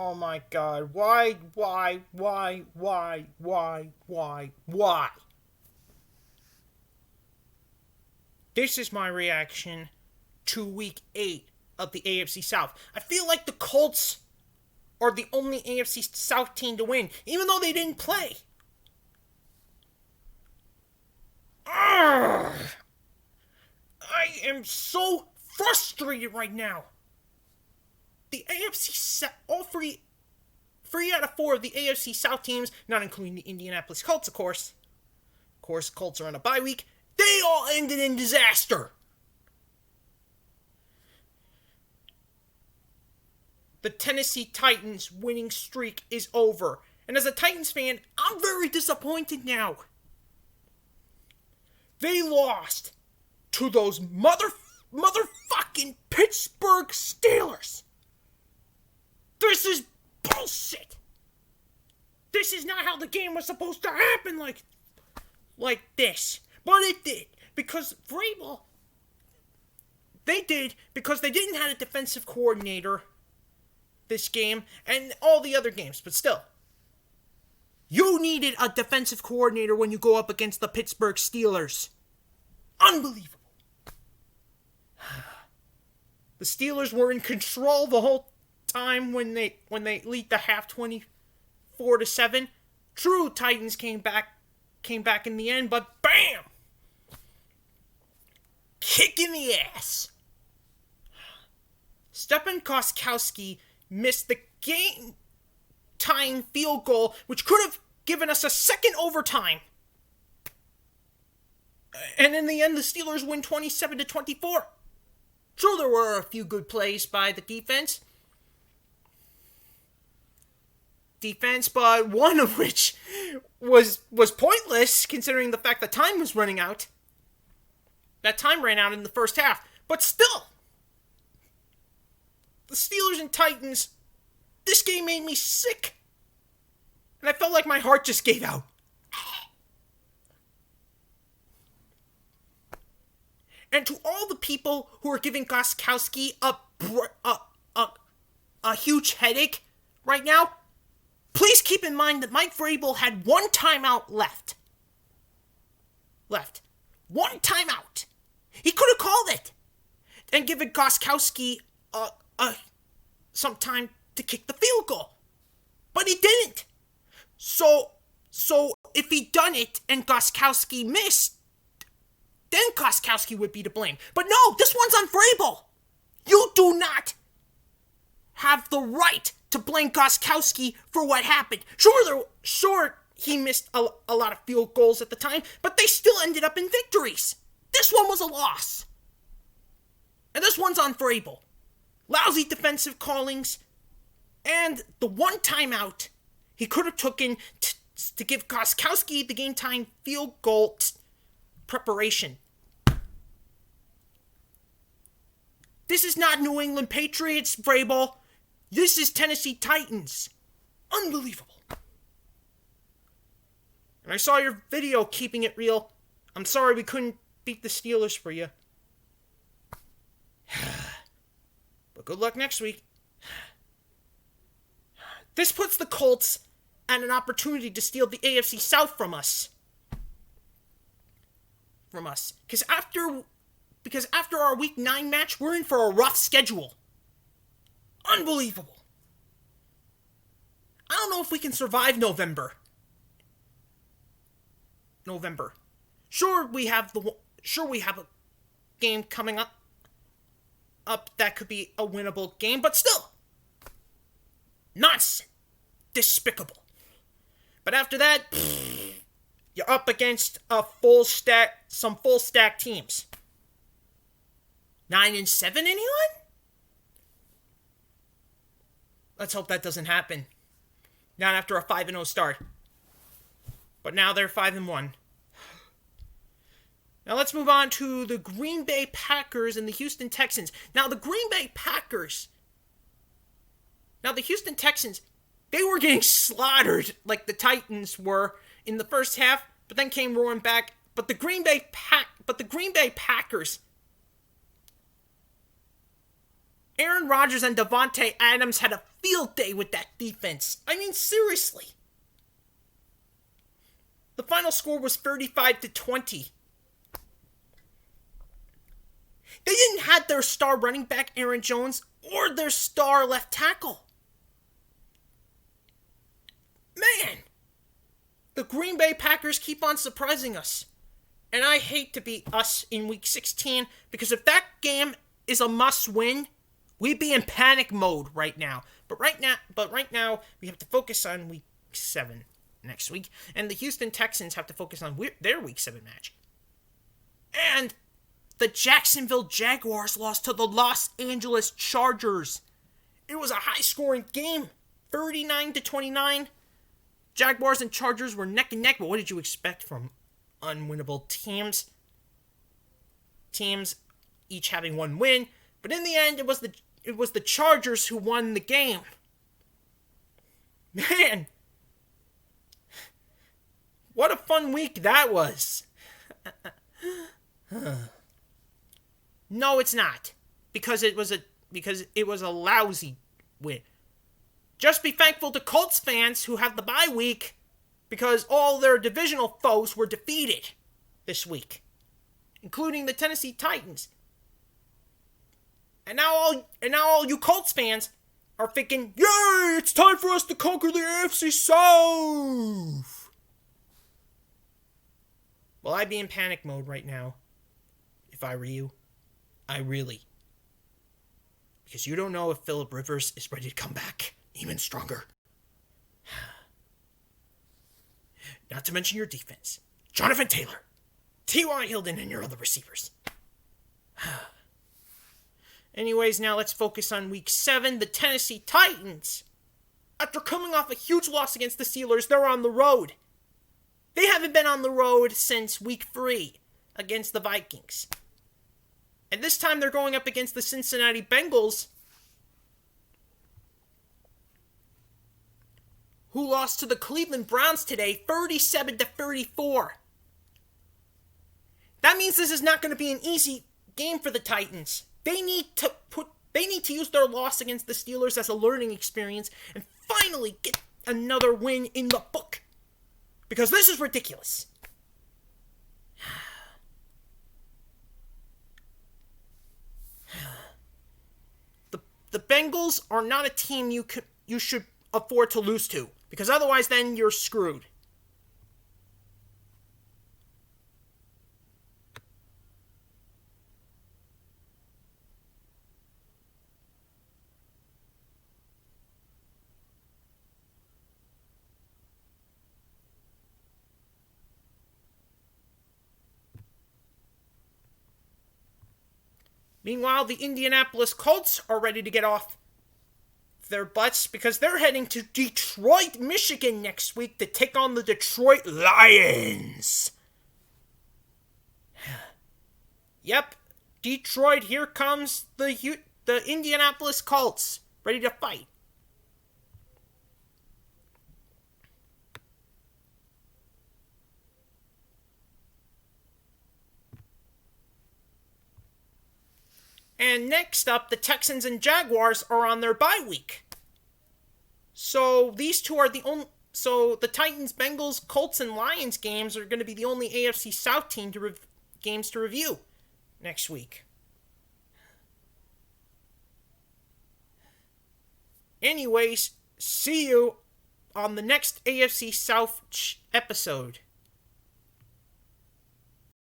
Oh my god. Why? This is my reaction to week 8 of the AFC South. I feel like the Colts are the only AFC South team to win, even though they didn't play. Ugh. I am so frustrated right now. The AFC South, all three out of 4 of the AFC South teams, not including the Indianapolis Colts, of course. Of course, Colts are on a bye week. They all ended in disaster. The Tennessee Titans winning streak is over. And as a Titans fan, I'm very disappointed now. They lost to those motherfucking Pittsburgh Steelers. This is bullshit. This is not how the game was supposed to happen like this. But it did. Because Vrabel, they didn't have a defensive coordinator this game and all the other games. But still, you needed a defensive coordinator when you go up against the Pittsburgh Steelers. Unbelievable. The Steelers were in control the whole time when they lead the half 24-7. True, Titans came back in the end, but bam! Kick in the ass. Stephen Gostkowski missed the game-tying field goal, which could have given us a second overtime. And in the end, the Steelers win 27-24. Sure, there were a few good plays by the defense, but one of which was pointless, considering the fact that time was running out. That time ran out in the first half. But still, the Steelers and Titans, this game made me sick. And I felt like my heart just gave out. And to all the people who are giving Gostkowski a huge headache right now, please keep in mind that Mike Vrabel had one timeout left. One timeout. He could have called it and given Gostkowski some time to kick the field goal. But he didn't. So if he'd done it and Gostkowski missed, then Gostkowski would be to blame. But no, this one's on Vrabel. You do not have the right to blame Gostkowski for what happened. Sure, he missed a lot of field goals at the time, but they still ended up in victories. This one was a loss. And this one's on Vrabel. Lousy defensive callings, and the one timeout he could have taken to give Gostkowski the game-time field goal preparation. This is not New England Patriots, Vrabel. This is Tennessee Titans. Unbelievable. And I saw your video keeping it real. I'm sorry we couldn't beat the Steelers for you. But good luck next week. This puts the Colts at an opportunity to steal the AFC South from us. Because after our Week 9 match, we're in for a rough schedule. Unbelievable. I don't know if we can survive November. Sure, we have a game coming up that could be a winnable game, but still, nonsense, despicable. But after that, you're up against some full stack teams. 9-7, anyone? Let's hope that doesn't happen. Not after a 5-0 start. But now they're 5-1. Now let's move on to the Green Bay Packers and the Houston Texans. Now the Houston Texans, they were getting slaughtered like the Titans were in the first half, but then came roaring back. But the Green Bay Packers, Aaron Rodgers and Davante Adams had a field day with that defense. I mean, seriously. The final score was 35-20. They didn't have their star running back, Aaron Jones, or their star left tackle. Man, the Green Bay Packers keep on surprising us. And I hate to be us in Week 16, because if that game is a must-win, we'd be in panic mode right now. But right now, we have to focus on Week 7 next week, and the Houston Texans have to focus on their Week 7 match. And the Jacksonville Jaguars lost to the Los Angeles Chargers. It was a high-scoring game, 39-29. Jaguars and Chargers were neck and neck, but what did you expect from unwinnable teams? Teams each having one win, but in the end, it was the Chargers who won the game. Man, what a fun week that was. No, it's not, because it was a lousy win. Just be thankful to Colts fans who have the bye week, because all their divisional foes were defeated this week, including the Tennessee Titans. And now all you Colts fans are thinking, "Yay, it's time for us to conquer the AFC South." Well, I'd be in panic mode right now if I were you. I really. Because you don't know if Phillip Rivers is ready to come back even stronger. Not to mention your defense. Jonathan Taylor, T.Y. Hilton, and your other receivers. Anyways, now let's focus on Week 7. The Tennessee Titans. After coming off a huge loss against the Steelers, they're on the road. They haven't been on the road since Week 3 against the Vikings. And this time they're going up against the Cincinnati Bengals, who lost to the Cleveland Browns today, 37-34. That means this is not going to be an easy game for the Titans. They need to use their loss against the Steelers as a learning experience and finally get another win in the book. Because this is ridiculous. The Bengals are not a team you should afford to lose to, because otherwise then you're screwed. Meanwhile, the Indianapolis Colts are ready to get off their butts because they're heading to Detroit, Michigan next week to take on the Detroit Lions. Yep, Detroit, here comes the Indianapolis Colts, ready to fight. And next up, the Texans and Jaguars are on their bye week. So these two are the only. So the Titans, Bengals, Colts, and Lions games are going to be the only AFC South team games to review next week. Anyways, see you on the next AFC South episode.